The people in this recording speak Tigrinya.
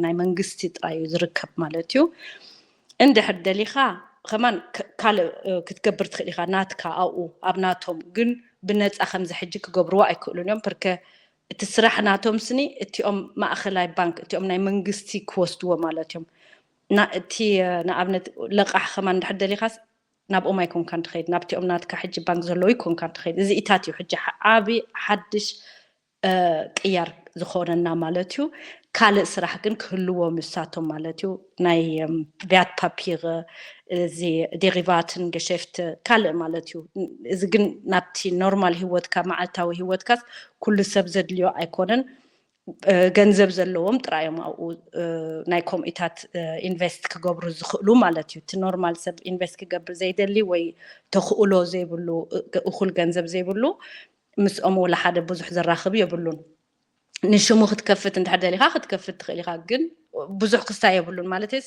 ናይ መንግስቲ ጥራዩ ዝርከብ ማለት እዩ እንድሕር ደሊኻ ከማን ካልእ ክትገብር ትኽእል ኢኻ ናትካ ኣብኡ ኣብ ናቶም ግን ብነፃ ከምዚ ሕጂ ክገብርዎ ኣይክእሉን እዮም ፐርከ እቲ ስራሕ ናቶም ስኒ እቲኦም ማእኸላይ ባንክ እቲኦም ናይ መንግስቲ ክወስድዎ ማለት እዮም እቲ ንኣብነት ለቃሕ ከማን እንድሕር ደሊኻስ ናብኦም ኣይኮንካ እንትኸይድ ናብቲኦም ናትካ ሕጂ ባንክ ዘለዎ ይኮንካ እንትኸይድ እዚ ኢታት እዩ ሕጂ ዓቢ ሓድሽ ቅያር ዝኾነና ማለት እዩ ካልእ ስራሕ ግን ክህልዎ ምሳቶም ማለት እዩ ናይ ቪያት ፓፒር እዚ ዴሪቫትን ገሸፍት ካልእ ማለት እዩ እዚ ግን ናብቲ ኖርማል ህይወትካ መዓልታዊ ህይወትካስ ኩሉ ሰብ ዘድልዮ ኣይኮነን ገንዘብ ዘለዎም ጥራዮም ኣብኡ ናይ ኮምኢታት ኢንቨስት ክገብሩ ዝኽእሉ ማለት እዩ እቲ ኖርማል ሰብ ኢንቨስት ክገብር ዘይደሊ ወይ ተኽእሎ ዘይብሉ እኹል ገንዘብ ዘይብሉ ምስኦም ወላ ሓደ ብዙሕ ዘራኽብ የብሉን ንሽሙ ክትከፍት እንድሕር ደሊኻ ክትከፍት ትኽእል ኢኻ ግን ብዙሕ ክስታይ የብሉን ማለት እዩ